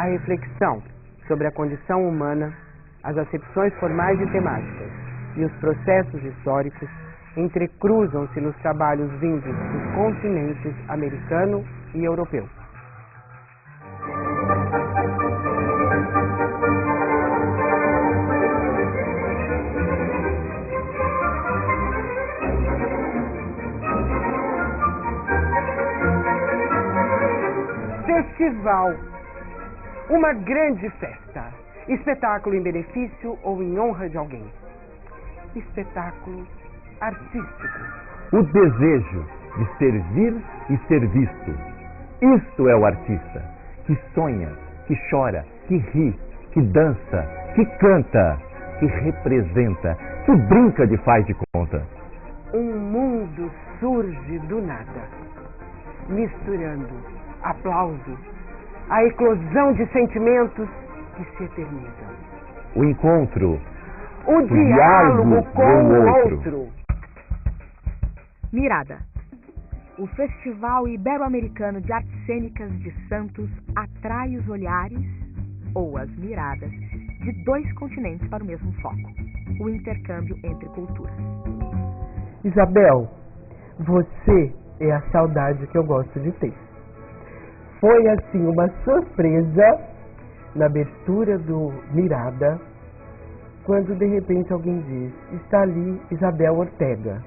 reflexão sobre a condição humana, as acepções formais e temáticas e os processos históricos entrecruzam-se nos trabalhos vindos dos continentes americano e europeu. Festival. Uma grande festa. Espetáculo em benefício ou em honra de alguém. Espetáculo artístico. O desejo de servir e ser visto. Isto é o artista, que sonha, que chora, que ri, que dança, que canta, que representa, que brinca de faz de conta. Um mundo surge do nada, misturando aplauso, a eclosão de sentimentos que se eternizam. O encontro, o diálogo com o outro. Mirada. O Festival Ibero-Americano de Artes Cênicas de Santos atrai os olhares, ou as miradas, de dois continentes para o mesmo foco: o intercâmbio entre culturas. Isabel, você é a saudade que eu gosto de ter. Foi assim uma surpresa na abertura do Mirada, quando de repente alguém diz: está ali Isabel Ortega.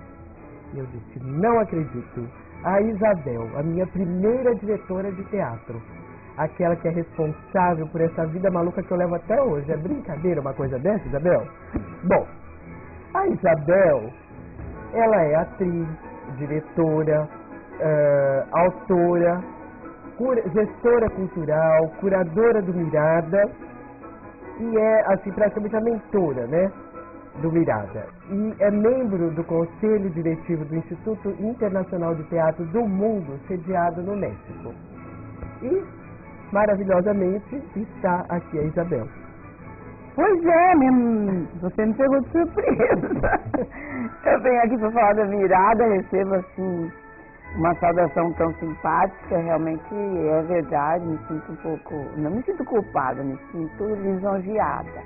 E eu disse: não acredito. A Isabel, a minha primeira diretora de teatro, aquela que é responsável por essa vida maluca que eu levo até hoje. É brincadeira uma coisa dessa, Isabel? Bom, a Isabel, ela é atriz, diretora, autora, gestora cultural, curadora do Mirada e é, assim, praticamente a mentora, né, do Mirada. E é membro do Conselho Diretivo do Instituto Internacional de Teatro do Mundo, sediado no México. E, maravilhosamente, está aqui a Isabel. Pois é, você me pegou de surpresa. Eu venho aqui para falar da Mirada, recebo, assim, uma saudação tão simpática, realmente é verdade, me sinto um pouco, não me sinto culpada, me sinto lisonjeada,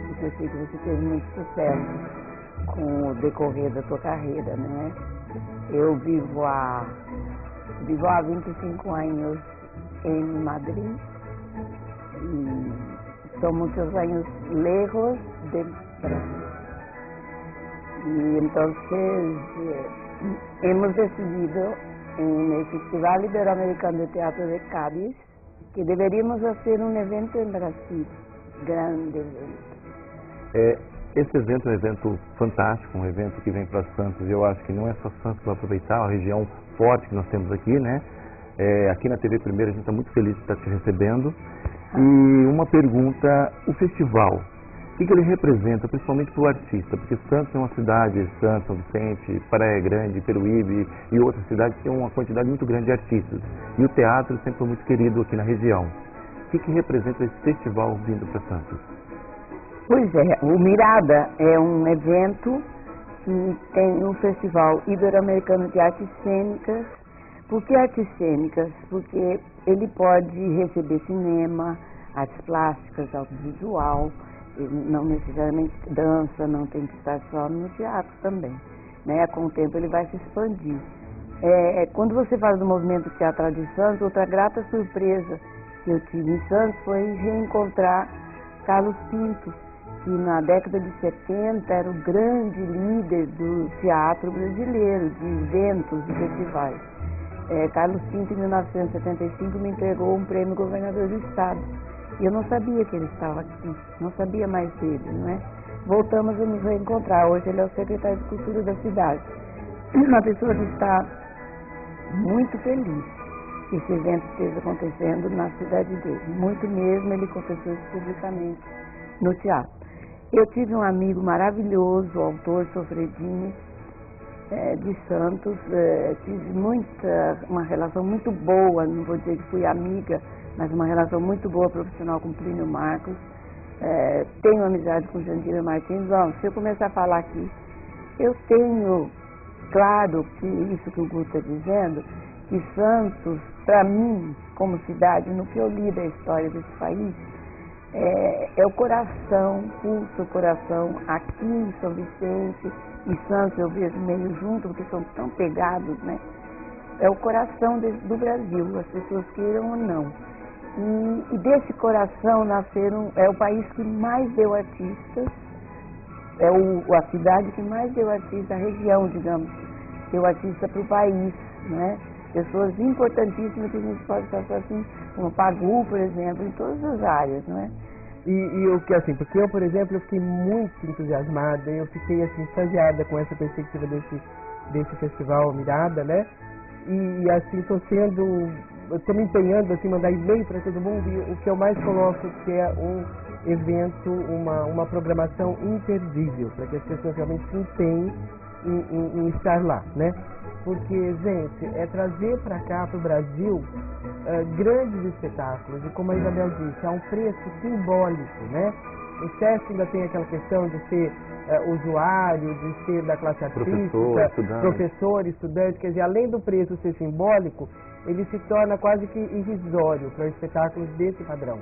porque eu sei que você teve muito sucesso com o decorrer da sua carreira, né? Eu vivo há 25 anos em Madrid e são muitos anos lejos de Brasil. E então hemos decidido en el Festival Iberoamericano de Teatro de Cádiz que deveríamos hacer un evento en Brasil, grande evento. Esse evento é um evento fantástico, um evento que vem para Santos, e eu acho que não é só Santos para aproveitar a região forte que nós temos aqui, né? Aqui na TV Primeira a gente está muito feliz de estar te recebendo. E uma pergunta: o festival, o que ele representa, principalmente para o artista? Porque Santos é uma cidade, Santos, São Vicente, Praia Grande, Peruíbe e outras cidades que têm uma quantidade muito grande de artistas. E o teatro sempre foi muito querido aqui na região. O que representa esse festival vindo para Santos? Pois é, o Mirada é um evento que tem um Festival Ibero-Americano de Artes Cênicas. Por que artes cênicas? Porque ele pode receber cinema, artes plásticas, audiovisual, não necessariamente dança, não tem que estar só no teatro também, né? Com o tempo ele vai se expandir. Quando você fala do movimento teatral de Santos, outra grata surpresa que eu tive em Santos foi reencontrar Carlos Pinto, que na década de 70 era o grande líder do teatro brasileiro, de eventos, de festivais. Carlos Pinto, em 1975, me entregou um prêmio governador do estado. E eu não sabia que ele estava aqui, não sabia mais dele, não é? Voltamos a nos reencontrar. Hoje ele é o secretário de Cultura da cidade. Uma pessoa que está muito feliz que esse evento esteja acontecendo na cidade dele. Muito mesmo, ele confessou isso publicamente no teatro. Eu tive um amigo maravilhoso, o autor Sofredini, de Santos, tive uma relação muito boa, não vou dizer que fui amiga, mas uma relação muito boa profissional com Plínio Marcos. Tenho amizade com Jandira Martins. Se eu começar a falar aqui, eu tenho claro que isso que o Guto está dizendo, E Santos, para mim, como cidade, no que eu li da história desse país, é o coração, pulsa o coração aqui em São Vicente e Santos eu vejo meio junto, porque são tão pegados, né? É o coração do Brasil, as pessoas queiram ou não. E desse coração nasceram, é o país que mais deu artistas, a cidade que mais deu artista, a região, digamos, deu artista para o país, né? Pessoas importantíssimas que a gente pode passar assim, como Pagu, por exemplo, em todas as áreas, não é? E o que assim, porque eu, por exemplo, eu fiquei muito entusiasmada, eu fiquei assim, extasiada com essa perspectiva desse festival Mirada, né? E assim, estou me empenhando assim, mandar e-mail para todo mundo, e o que eu mais coloco que é um evento, uma programação imperdível, para que as pessoas realmente se empenhem em estar lá, né? Porque, gente, é trazer para cá, para o Brasil, grandes espetáculos, e como a Isabel disse, a um preço simbólico, né? O SESC ainda tem aquela questão de ser usuário, de ser da classe artística, professor, estudante, quer dizer, além do preço ser simbólico, ele se torna quase que irrisório para espetáculos desse padrão.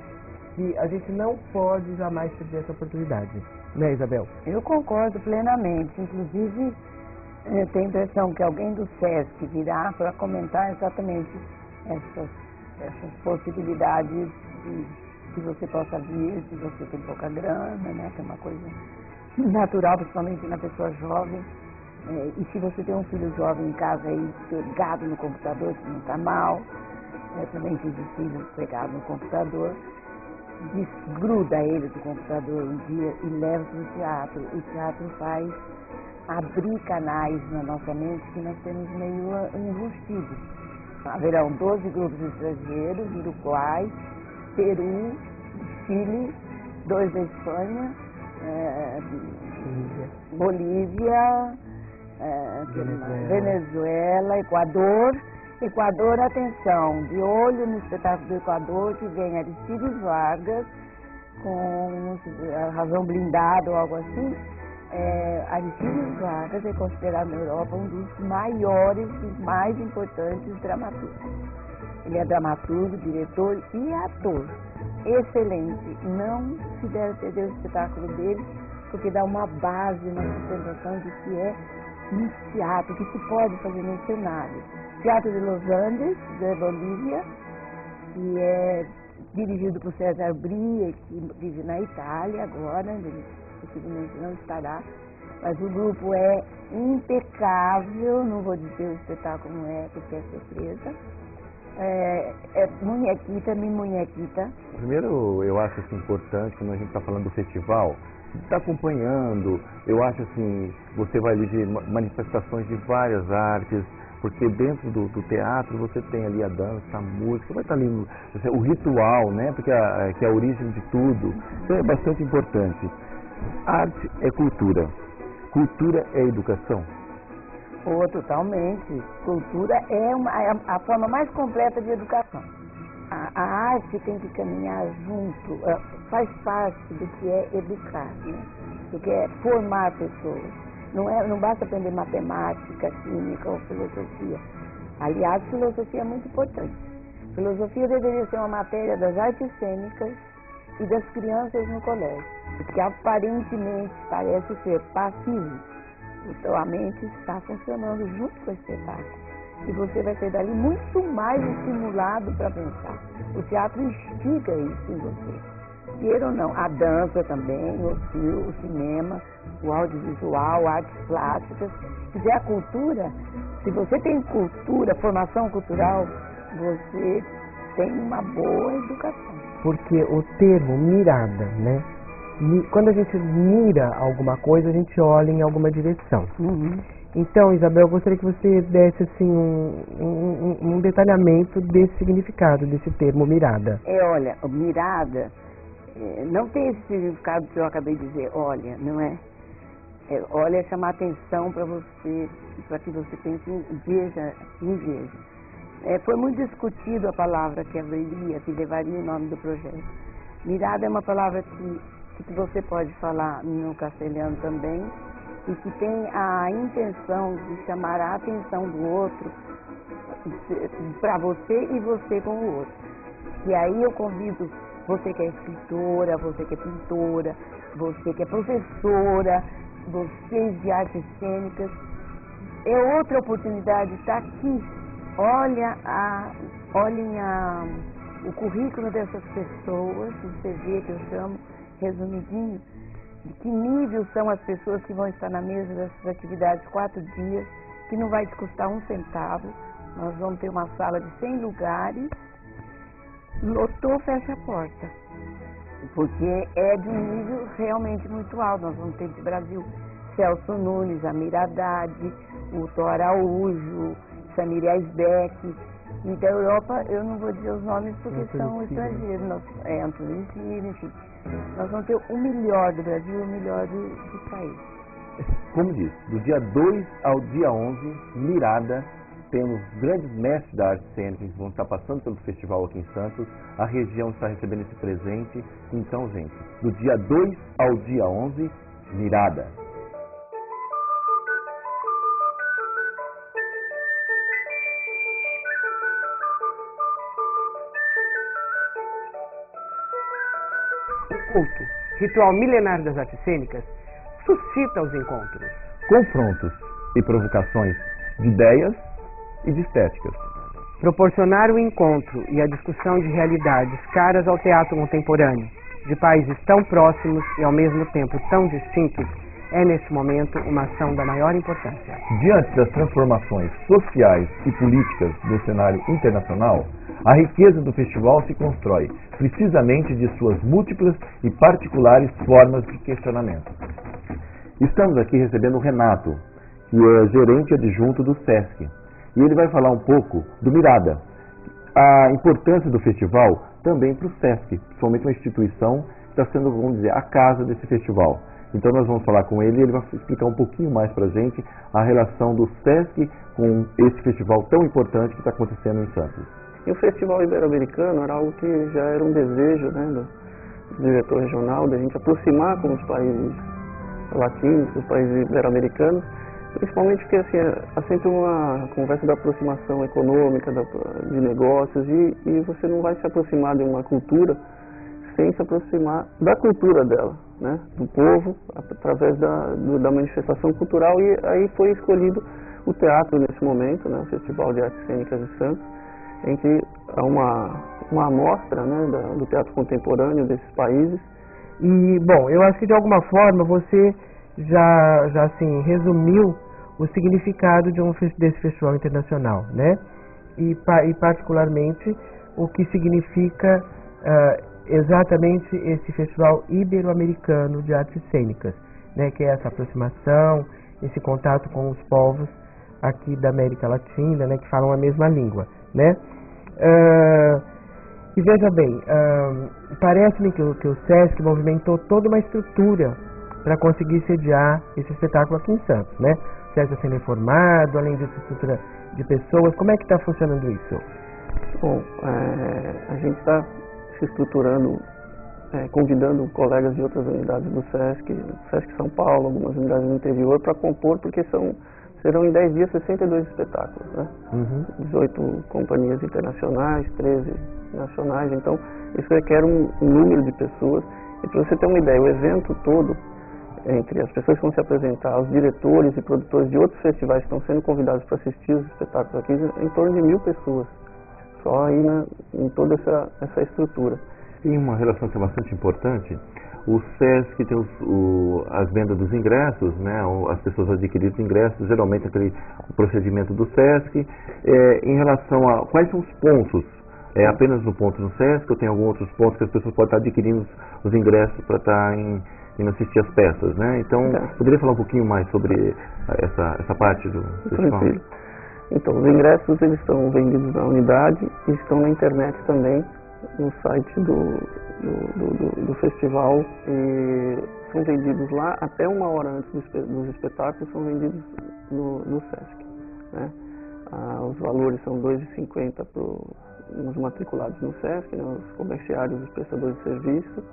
E a gente não pode jamais perder essa oportunidade, né, Isabel? Eu concordo plenamente, inclusive eu tenho a impressão que alguém do SESC virá para comentar exatamente essas possibilidades que você possa vir, se você tem pouca grana, né, que é uma coisa natural, principalmente na pessoa jovem. E se você tem um filho jovem em casa aí pegado no computador, que não está mal, também tive filhos pegados no computador, desgruda ele do computador um dia e leva para o teatro. O teatro faz abrir canais na nossa mente que nós temos meio enrustidos. Haverão 12 grupos estrangeiros, Uruguai, Peru, Chile, 2 da Espanha, Bolívia, Venezuela, Equador. Equador, atenção, de olho no espetáculo do Equador, que vem Aristides Vargas, com a razão blindada ou algo assim. Aristides Vargas é considerado na Europa um dos maiores e mais importantes dramaturgos. Ele é dramaturgo, diretor e ator. Excelente. Não se deve perder o espetáculo dele, porque dá uma base, uma sustentação de que é um teatro, que se pode fazer num cenário. Teatro de Los Andes, da Bolívia, que é dirigido por César Brie, que vive na Itália agora, ele possivelmente não estará, mas o grupo é impecável, não vou dizer o espetáculo não é, porque é surpresa. Munhequita, Mi Munhequita. Primeiro, eu acho assim, importante, quando a gente está falando do festival, está acompanhando, eu acho assim, você vai ali ver manifestações de várias artes, porque dentro do teatro você tem ali a dança, a música, vai estar ali o ritual, né? Porque que é a origem de tudo. Então é bastante importante. Arte é cultura. Cultura é educação. Totalmente. Cultura é a forma mais completa de educação. A arte tem que caminhar junto, faz parte do que é educar, né? Do que é formar pessoas. Não basta aprender matemática, química ou filosofia. Aliás, filosofia é muito importante. Filosofia deveria ser uma matéria das artes cênicas e das crianças no colégio, porque aparentemente parece ser passivo. Então a mente está funcionando junto com o espetáculo. E você vai ser dali muito mais estimulado para pensar. O teatro instiga isso em você. Queira ou não, a dança também, o cinema, o audiovisual, artes plásticas. Se tiver a cultura, se você tem cultura, formação cultural, você tem uma boa educação. Porque o termo mirada, né? Quando a gente mira alguma coisa, a gente olha em alguma direção. Uhum. Então, Isabel, eu gostaria que você desse assim, um detalhamento desse significado, desse termo mirada. Olha, mirada não tem esse significado que eu acabei de dizer, olha, não é? Olha é chamar atenção para que você pense em veja. Foi muito discutido a palavra que levaria o nome do projeto. Mirada é uma palavra que você pode falar no castelhano também, e que tem a intenção de chamar a atenção do outro para você e você com o outro. E aí eu convido você que é escritora, você que é pintora, você que é professora, vocês de artes cênicas, é outra oportunidade, está aqui. Olhem o currículo dessas pessoas, o CV que eu chamo, resumidinho, de que nível são as pessoas que vão estar na mesa dessas atividades 4 dias, que não vai te custar 1 centavo. Nós vamos ter uma sala de 100 lugares, lotou, fecha a porta, porque é de um nível realmente muito alto. Nós vamos ter de Brasil Celso Nunes, Amir Haddad, o Thor Araújo, Samir Aisbeck, e da Europa eu não vou dizer os nomes porque são estrangeiros, Antônio Filho, enfim. Nós vamos ter o melhor do Brasil e o melhor do país. Como disse, do dia 2 ao dia 11, Mirada, temos grandes mestres da arte cênica que vão estar passando pelo festival aqui em Santos. A região está recebendo esse presente. Então, gente, do dia 2 ao dia 11, Mirada. O culto, ritual milenar das artes cênicas, suscita os encontros, Confrontos e provocações de ideias e de estéticas. proporcionar o encontro e a discussão de realidades caras ao teatro contemporâneo, de países tão próximos e ao mesmo tempo tão distintos, é nesse momento uma ação da maior importância. Diante das transformações sociais e políticas do cenário internacional, a riqueza do festival se constrói precisamente de suas múltiplas e particulares formas de questionamento. Estamos aqui recebendo o Renato, que é gerente adjunto do SESC, e ele vai falar um pouco do Mirada, a importância do festival também para o SESC, principalmente uma instituição que está sendo, vamos dizer, a casa desse festival. Então nós vamos falar com ele e ele vai explicar um pouquinho mais para a gente a relação do SESC com esse festival tão importante que está acontecendo em Santos. E o Festival Ibero-Americano era algo que já era um desejo, né, do diretor regional, da gente aproximar com os países latinos, os países ibero-americanos, principalmente porque assim, há sempre uma conversa da aproximação econômica, de negócios, e você não vai se aproximar de uma cultura sem se aproximar da cultura dela, né, do povo, através da manifestação cultural. E aí foi escolhido o teatro nesse momento, né, o Festival de Artes Cênicas de Santos, em que há uma amostra, né, do teatro contemporâneo desses países. E, bom, eu acho que de alguma forma você já assim, resumiu o significado desse festival internacional, né? E particularmente o que significa exatamente esse festival ibero-americano de artes cênicas, né? Que é essa aproximação, esse contato com os povos aqui da América Latina, né? Que falam a mesma língua, né? E veja bem, parece-me que o SESC movimentou toda uma estrutura para conseguir sediar esse espetáculo aqui em Santos, né? O SESC está sendo informado, além disso, estrutura de pessoas. Como é que está funcionando isso? Bom, a gente está se estruturando, convidando colegas de outras unidades do SESC São Paulo, algumas unidades do interior, para compor, porque serão em 10 dias 62 espetáculos, né? 18 companhias internacionais, 13 nacionais, então isso requer um número de pessoas. E para você ter uma ideia, o evento todo, entre as pessoas que vão se apresentar, os diretores e produtores de outros festivais que estão sendo convidados para assistir os espetáculos aqui, em torno de 1000 pessoas, só aí em toda essa estrutura. Tem uma relação que é bastante importante. O SESC tem as vendas dos ingressos, né? As pessoas adquiriram os ingressos, geralmente aquele procedimento do SESC. Em relação a quais são os pontos, é apenas no ponto no SESC ou tem alguns outros pontos que as pessoas podem estar adquirindo os ingressos para estar indo assistir as peças, né? Então, poderia falar um pouquinho mais sobre essa parte do festival? Então, os ingressos eles estão vendidos na unidade e estão na internet também, no site do festival, e são vendidos lá até 1 hora antes dos espetáculos, são vendidos no SESC, né? Os valores são R$ 2,50 para os matriculados no SESC, né? Os comerciários, os prestadores de serviço,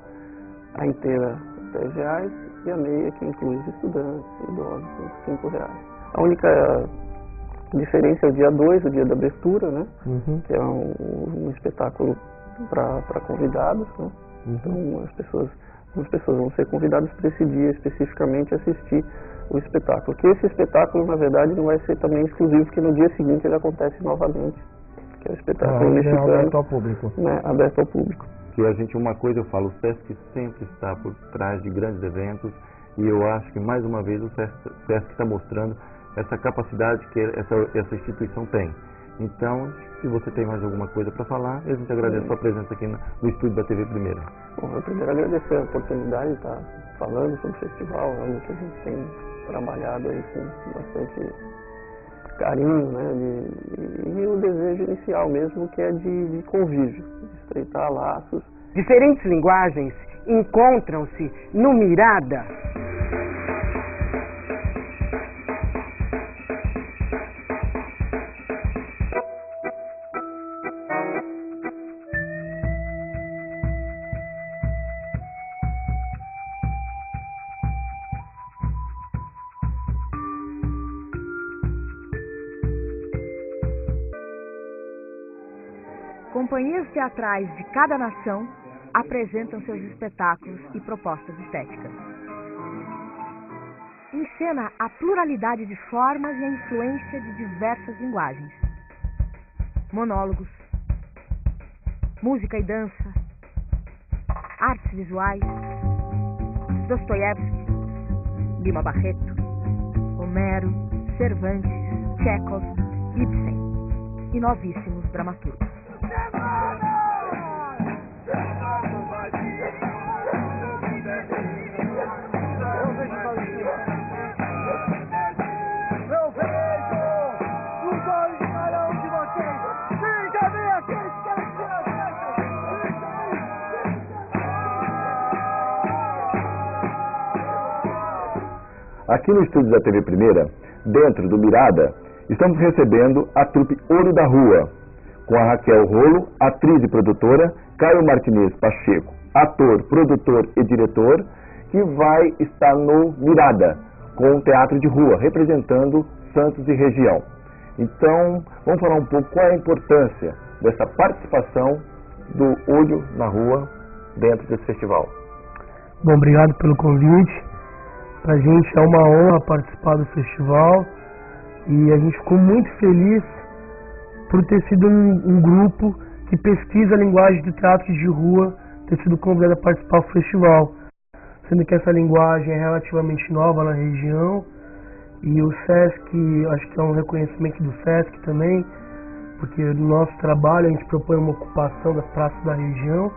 a inteira R$ 10 e a meia, que inclui os estudantes, idosos, R$ 5. A única diferencia o dia 2, o dia da abertura, né? Uhum. Que é um espetáculo para convidados, né? Então as pessoas vão ser convidadas para esse dia especificamente assistir o espetáculo. Que esse espetáculo, na verdade, não vai ser também exclusivo, porque no dia seguinte ele acontece novamente, que é o espetáculo mexicano, aberto ao público. né? Aberto ao público. Que a gente, uma coisa eu falo, o SESC sempre está por trás de grandes eventos e eu acho que mais uma vez o SESC está mostrando essa capacidade que essa instituição tem. Então, se você tem mais alguma coisa para falar, a gente agradece a sua presença aqui no estúdio da TV Primeira. Bom, eu primeiro agradecer a oportunidade de estar falando sobre o festival, algo que a gente tem trabalhado aí com bastante carinho, né? E o desejo inicial mesmo, que é de convívio, de estreitar laços. Diferentes linguagens encontram-se no Mirada. Companhias teatrais de cada nação apresentam seus espetáculos e propostas estéticas. Encena a pluralidade de formas e a influência de diversas linguagens. Monólogos, música e dança, artes visuais, Dostoiévski, Lima Barreto, Homero, Cervantes, Tchekhov, Ibsen e novíssimos dramaturgos. Aqui no estúdio da TV Primeira, dentro do Mirada, estamos recebendo a trupe Olho da Rua, com a Raquel Rolo, atriz e produtora, Caio Martinez Pacheco, ator, produtor e diretor, que vai estar no Mirada, com o teatro de rua, representando Santos e região. Então, vamos falar um pouco qual é a importância dessa participação do Olho na Rua dentro desse festival. Bom, obrigado pelo convite. Para a gente é uma honra participar do festival e a gente ficou muito feliz por ter sido um grupo que pesquisa a linguagem do teatro de rua, ter sido convidado a participar do festival, sendo que essa linguagem é relativamente nova na região e o SESC, acho que é um reconhecimento do SESC também, porque no nosso trabalho a gente propõe uma ocupação das praças da região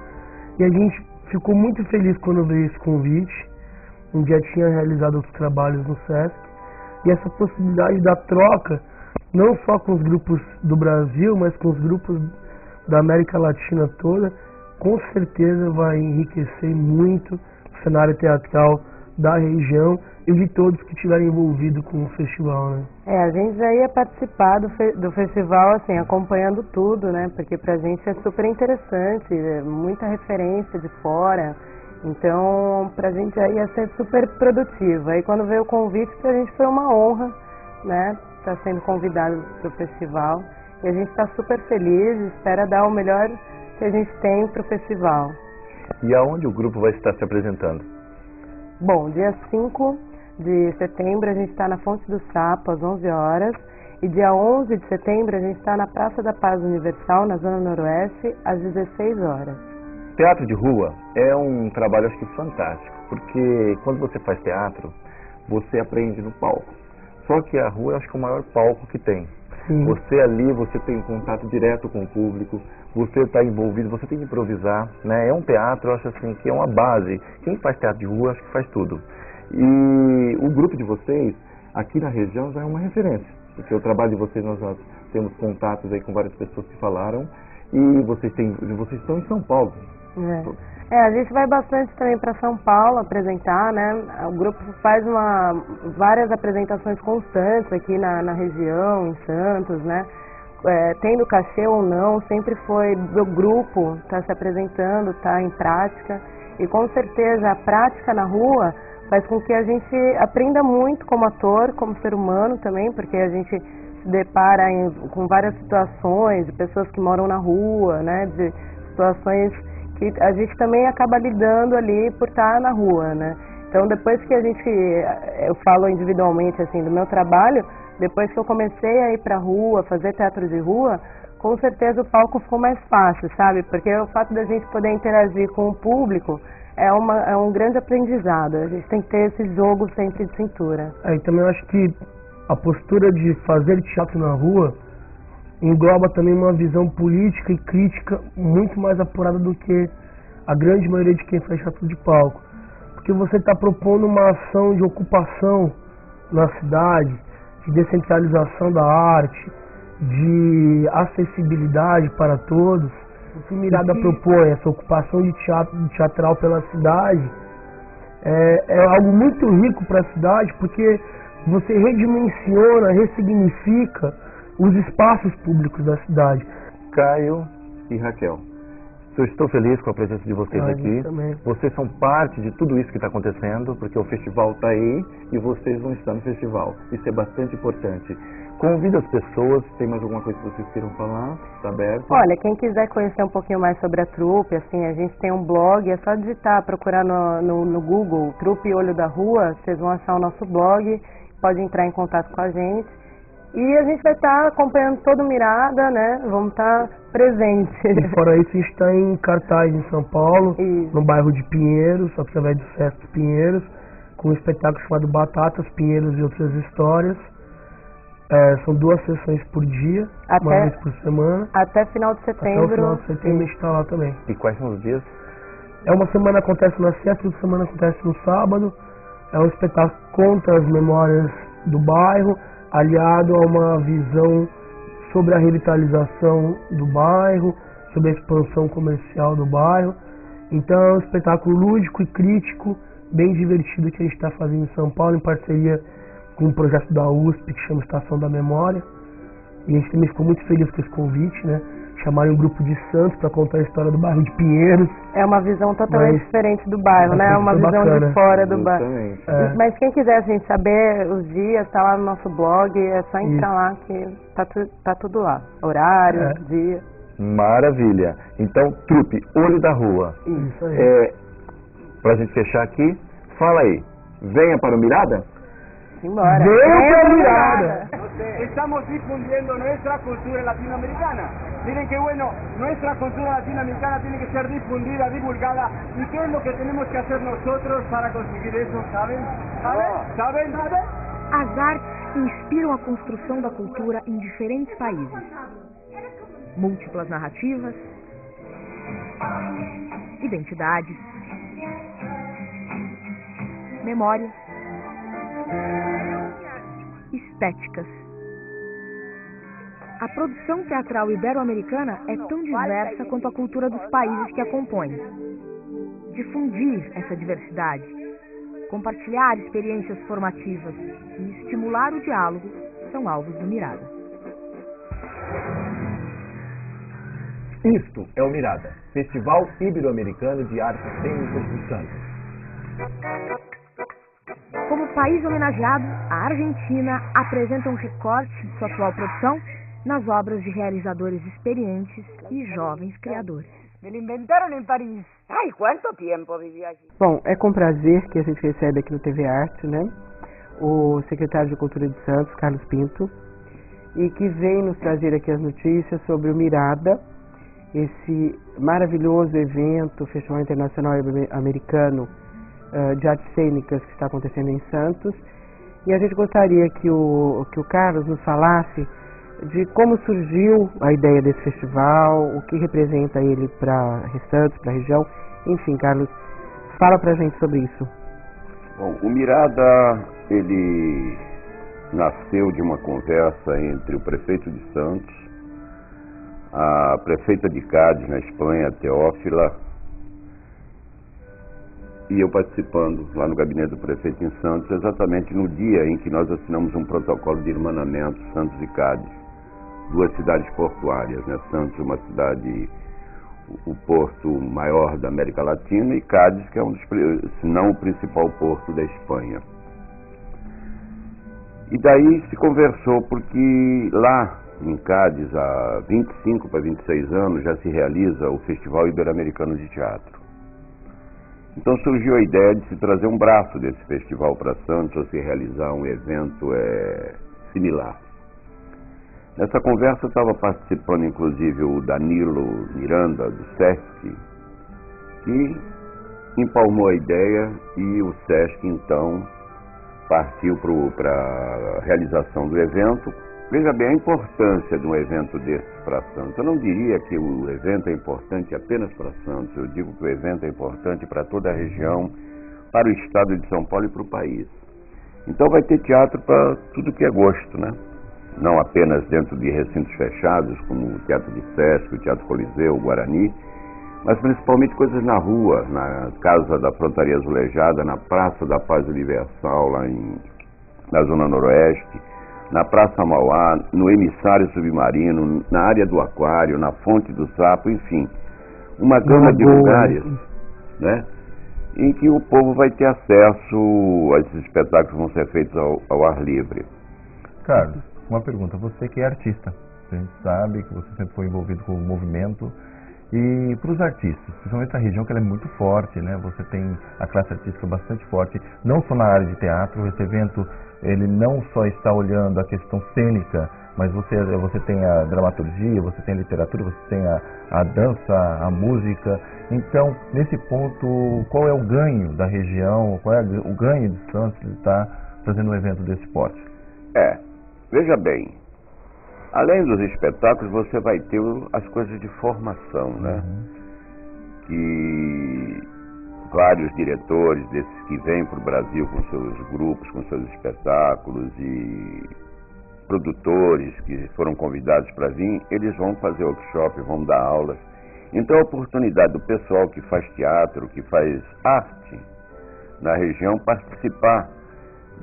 e a gente ficou muito feliz quando veio esse convite. Já tinha realizado outros trabalhos no SESC e essa possibilidade da troca, não só com os grupos do Brasil, mas com os grupos da América Latina toda, com certeza vai enriquecer muito o cenário teatral da região e de todos que estiverem envolvidos com o festival, né? A gente já ia participar do festival, assim, acompanhando tudo, né? Porque pra gente é super interessante, muita referência de fora. Então, pra gente já ia ser super produtivo. Aí quando veio o convite, pra gente foi uma honra, né? Estar sendo convidado pro festival. E a gente está super feliz, espera dar o melhor que a gente tem pro festival. E aonde o grupo vai estar se apresentando? Bom, dia 5 de setembro a gente está na Fonte do Sapo, às 11 horas. E dia 11 de setembro a gente está na Praça da Paz Universal, na Zona Noroeste, às 16 horas. Teatro de rua é um trabalho, acho que fantástico, porque quando você faz teatro, você aprende no palco. Só que a rua, eu acho que é o maior palco que tem. Sim. Você ali, você tem um contato direto com o público, você está envolvido, você tem que improvisar, né? É um teatro, eu acho assim, que é uma base. Quem faz teatro de rua, acho que faz tudo. E o grupo de vocês, aqui na região, já é uma referência. Porque o trabalho de vocês, nós temos contatos aí com várias pessoas que falaram, e vocês estão em São Paulo. A gente vai bastante também para São Paulo apresentar, né? O grupo faz várias apresentações constantes aqui na região, em Santos, né? Tendo cachê ou não, sempre foi do grupo estar se apresentando, estar em prática. E com certeza a prática na rua faz com que a gente aprenda muito como ator, como ser humano também, porque a gente se depara com várias situações de pessoas que moram na rua, né, de situações que a gente também acaba lidando ali por estar na rua, né. Então, depois que eu falo individualmente, assim, do meu trabalho, depois que eu comecei a ir pra rua, fazer teatro de rua, com certeza o palco ficou mais fácil, sabe? Porque o fato da gente poder interagir com o público é um grande aprendizado. A gente tem que ter esse jogo sempre de cintura. E também eu acho que a postura de fazer teatro na rua engloba também uma visão política e crítica muito mais apurada do que a grande maioria de quem faz teatro de palco. Porque você está propondo uma ação de ocupação na cidade, de descentralização da arte, de acessibilidade para todos. O que Mirada propõe, essa ocupação de teatral pela cidade, é algo muito rico para a cidade, porque você redimensiona, ressignifica os espaços públicos da cidade. Caio e Raquel, eu estou feliz com a presença de vocês aqui. Também. Vocês são parte de tudo isso que está acontecendo, porque o festival está aí e vocês vão estar no festival. Isso é bastante importante. Convido as pessoas, tem mais alguma coisa que vocês queiram falar? Está aberto? Olha, quem quiser conhecer um pouquinho mais sobre a trupe, assim, a gente tem um blog, é só digitar, procurar no Google, Trupe Olho da Rua, vocês vão achar o nosso blog, pode entrar em contato com a gente. E a gente vai estar acompanhando todo o Mirada, né? Vamos estar presentes. E fora isso, a gente está em cartaz em São Paulo, Isso. no bairro de Pinheiros, só que através do Sesc Pinheiros, com um espetáculo chamado Batatas, Pinheiros e Outras Histórias. São 2 sessões por dia, uma vez por semana. Até final de setembro. Até o final de setembro a gente está lá também. E quais são os dias? Uma semana acontece na sexta, outra semana acontece no sábado. É um espetáculo que conta as memórias do bairro, aliado a uma visão sobre a revitalização do bairro, sobre a expansão comercial do bairro. Então é um espetáculo lúdico e crítico, bem divertido, que a gente está fazendo em São Paulo, em parceria com um projeto da USP que chama Estação da Memória. E a gente também ficou muito feliz com esse convite, né? Chamaram um grupo de Santos para contar a história do bairro de Pinheiros. É uma visão totalmente diferente do bairro, né? É uma visão bacana. de fora do bairro. Justamente. Mas quem quiser, gente, saber os dias, tá lá no nosso blog, é só entrar lá que tá tudo lá. Horário, dia. Maravilha. Então, Trupe Olho da Rua. Isso aí. Pra gente fechar aqui, fala aí. Venha para o Mirada? Simbora. Venha para o Mirada! Estamos difundiendo nuestra cultura latinoamericana. Miren que bueno, nuestra cultura latinoamericana tiene que ser difundida, divulgada. ¿Y qué es lo que tenemos que hacer nosotros para conseguir eso? ¿Saben? ¿Saben? As artes inspiram a construção da cultura em diferentes países. Múltiplas narrativas, identidades, memória, estéticas. A produção teatral ibero-americana é tão diversa quanto a cultura dos países que a compõem. Difundir essa diversidade, compartilhar experiências formativas e estimular o diálogo são alvos do Mirada. Isto é o Mirada, Festival Ibero-Americano de Artes Cênicas de Santos. Como país homenageado, a Argentina apresenta um recorte de sua atual produção nas obras de realizadores experientes e jovens criadores. Me lo inventaron en París. Ay, ¿cuánto tiempo viví allí? Bom, é com prazer que a gente recebe aqui no TV Arte, né, o secretário de Cultura de Santos, Carlos Pinto, e que vem nos trazer aqui as notícias sobre o Mirada, esse maravilhoso evento, Festival Internacional Americano de Artes Cênicas que está acontecendo em Santos. E a gente gostaria que o Carlos nos falasse de como surgiu a ideia desse festival, o que representa ele para Santos, para a região. Enfim, Carlos, fala pra gente sobre isso. Bom, o Mirada, ele nasceu de uma conversa entre o prefeito de Santos, a prefeita de Cádiz, na Espanha, Teófila, e eu participando lá no gabinete do prefeito em Santos, exatamente no dia em que nós assinamos um protocolo de irmanamento Santos e Cádiz, 2 cidades portuárias, né? Santos, uma cidade, o porto maior da América Latina, e Cádiz, que é um dos, se não o principal porto da Espanha. E daí se conversou, porque lá em Cádiz, há 25 para 26 anos, já se realiza o Festival Ibero-Americano de Teatro. Então surgiu a ideia de se trazer um braço desse festival para Santos, ou se realizar um evento similar. Nessa conversa estava participando inclusive o Danilo Miranda, do SESC, que empalmou a ideia, e o SESC então partiu para a realização do evento. Veja bem a importância de um evento desse para Santos. Eu não diria que o evento é importante apenas para Santos, eu digo que o evento é importante para toda a região, para o estado de São Paulo e para o país. Então vai ter teatro para tudo que é gosto, né? Não apenas dentro de recintos fechados, como o Teatro de Sesc, o Teatro Coliseu, o Guarani, mas principalmente coisas na rua, na Casa da Frontaria Azulejada, na Praça da Paz Universal, lá na Zona Noroeste, na Praça Mauá, no Emissário Submarino, na área do Aquário, na Fonte do Sapo, enfim, uma gama de lugares, né, em que o povo vai ter acesso a esses espetáculos que vão ser feitos ao ar livre. Carlos, uma pergunta, você que é artista, a gente sabe que você sempre foi envolvido com o movimento, e para os artistas, principalmente na região que ela é muito forte, né? Você tem a classe artística bastante forte, não só na área de teatro. Esse evento, ele não só está olhando a questão cênica, mas você tem a dramaturgia, você tem a literatura, você tem a dança, a música. Então, nesse ponto, qual é o ganho da região, qual é o ganho de Santos de estar fazendo um evento desse porte? Veja bem, além dos espetáculos, você vai ter as coisas de formação, né? Que vários diretores desses que vêm para o Brasil com seus grupos, com seus espetáculos, e produtores que foram convidados para vir, eles vão fazer workshop, vão dar aulas. Então a oportunidade do pessoal que faz teatro, que faz arte na região, participar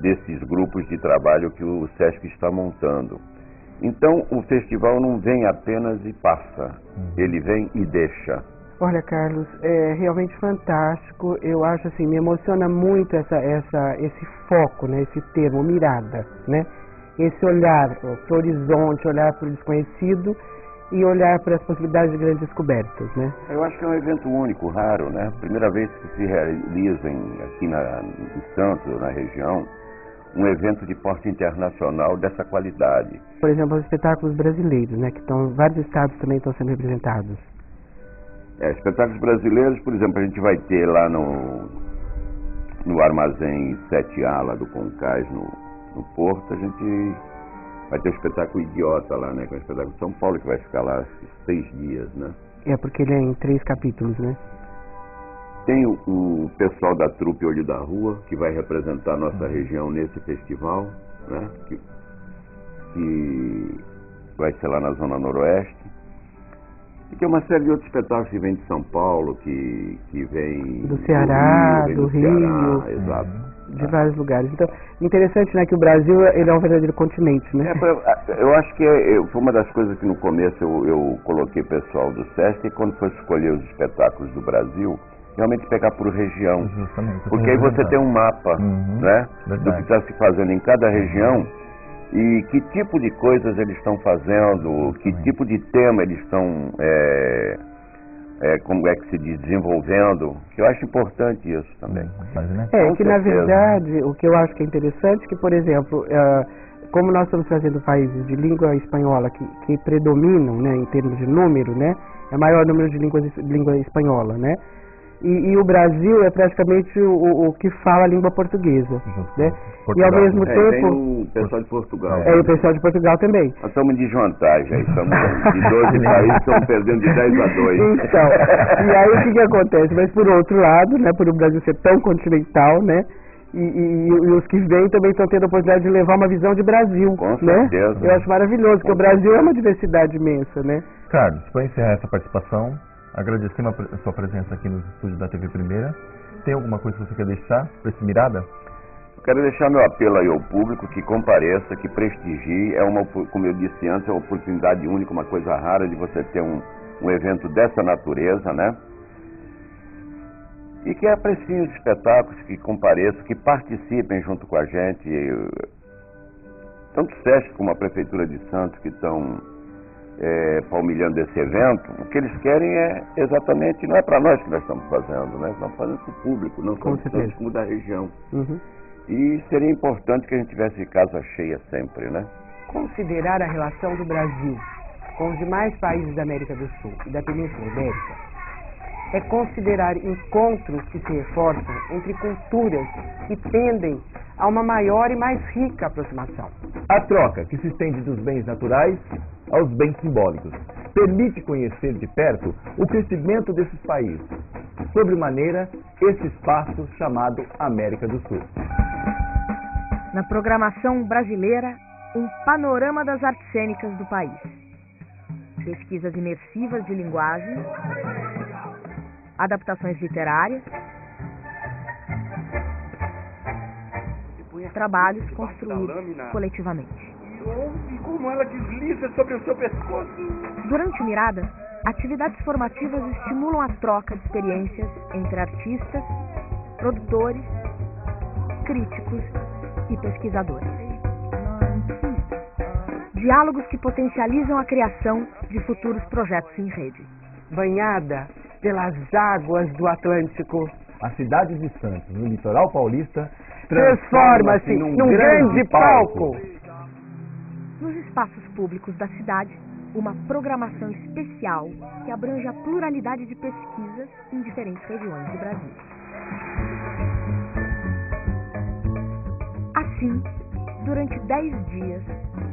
desses grupos de trabalho que o SESC está montando. Então o festival não vem apenas e passa, ele vem e deixa. Olha, Carlos, é realmente fantástico. Eu acho assim, me emociona muito esse foco, né, esse termo, mirada, né? Esse olhar para o horizonte, olhar para o desconhecido e olhar para as possibilidades de grandes descobertas, né? Eu acho que é um evento único, raro, né? Primeira vez que se realiza aqui em Santos, na região, um evento de porte internacional dessa qualidade. Por exemplo, os espetáculos brasileiros, né? Que vários estados também estão sendo representados. Espetáculos brasileiros, por exemplo, a gente vai ter lá no Armazém 7A, lá do Concais, no Porto, a gente vai ter o espetáculo Idiota lá, né? Que é o espetáculo de São Paulo, que vai ficar lá 6 dias, né? Porque ele é em 3 capítulos, né? Tem o pessoal da trupe Olho da Rua, que vai representar a nossa região nesse festival, né? Que vai ser lá na Zona Noroeste. E tem uma série de outros espetáculos que vêm de São Paulo, que vem do Ceará, do Rio, Ceará, exato. De vários lugares. Então, interessante, né, que o Brasil ele é um verdadeiro continente, né? Eu acho que foi uma das coisas que no começo eu coloquei pessoal do SESC, e quando foi escolher os espetáculos do Brasil, realmente pegar por região. Justamente, porque aí você tem um mapa, né, do que está se fazendo em cada região, e que tipo de coisas eles estão fazendo, que tipo de tema eles estão, como é que se diz, desenvolvendo, que eu acho importante isso também. Que na verdade, o que eu acho que é interessante, que por exemplo, como nós estamos trazendo países de língua espanhola que predominam, né, em termos de número, né, é o maior número de língua espanhola, né, e o Brasil é praticamente o que fala a língua portuguesa, né? E ao mesmo tempo... Tem o pessoal de Portugal. E o pessoal de Portugal também. Nós estamos em desvantagem, estamos de 12 países, estamos perdendo de 10-2. Então, e aí o que acontece? Mas por outro lado, né, por o Brasil ser tão continental, né, e os que vêm também estão tendo a oportunidade de levar uma visão de Brasil, com né? certeza. Eu acho maravilhoso, porque o Brasil é uma diversidade imensa, né? Carlos, para encerrar essa participação, agradecendo a sua presença aqui nos estúdios da TV Primeira. Tem alguma coisa que você quer deixar para esse Mirada? Eu quero deixar meu apelo aí ao público que compareça, que prestigie. Como eu disse antes, é uma oportunidade única, uma coisa rara de você ter um evento dessa natureza, né? E que apreciem os espetáculos, que compareçam, que participem junto com a gente. tanto o SESC como a Prefeitura de Santos, que estão palmilhando esse evento, o que eles querem é exatamente, não é para nós que nós estamos fazendo, né? Estamos fazendo para o público, não só de Santos como da região. E seria importante que a gente tivesse casa cheia sempre, né? Considerar a relação do Brasil com os demais países da América do Sul e da Península Ibérica é considerar encontros que se reforçam entre culturas que tendem a uma maior e mais rica aproximação. A troca que se estende dos bens naturais aos bens simbólicos permite conhecer de perto o crescimento desses países, sobremaneira esse espaço chamado América do Sul. Na programação brasileira, um panorama das artes cênicas do país. Pesquisas imersivas de linguagem, adaptações literárias, trabalhos construídos coletivamente. E como ela desliza sobre o seu pescoço. Durante o Mirada, atividades formativas estimulam a troca de experiências entre artistas, produtores, críticos e pesquisadores. Diálogos que potencializam a criação de futuros projetos em rede. Banhada pelas águas do Atlântico, A cidade de Santos, no litoral paulista, transforma-se num grande palco. Nos espaços públicos da cidade, uma programação especial que abrange a pluralidade de pesquisas em diferentes regiões do Brasil. Assim, durante 10 dias,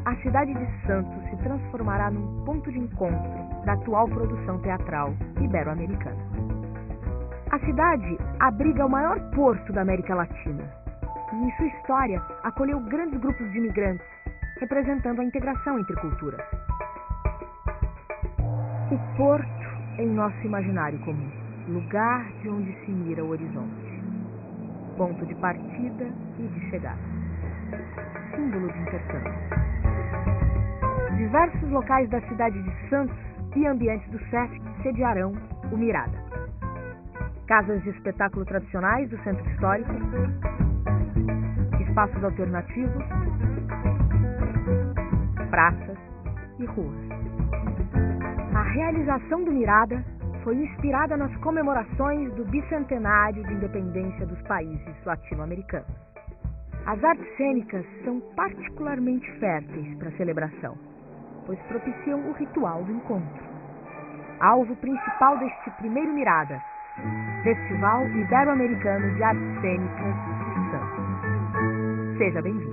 a cidade de Santos se transformará num ponto de encontro da atual produção teatral ibero-americana. A cidade abriga o maior porto da América Latina e, em sua história, acolheu grandes grupos de imigrantes, representando a integração entre culturas. O porto em nosso imaginário comum, lugar de onde se mira o horizonte, ponto de partida e de chegada, símbolo de intercâmbio. Diversos locais da cidade de Santos e ambientes do SESC sediarão o Mirada. Casas de espetáculo tradicionais do centro histórico, espaços alternativos, praças e ruas. A realização do Mirada foi inspirada nas comemorações do bicentenário de independência dos países latino-americanos. As artes cênicas são particularmente férteis para a celebração, pois propiciam o ritual do encontro. Alvo principal deste primeiro Mirada, Festival Ibero-Americano de Artes Cênicas de Santos. Seja bem-vindo.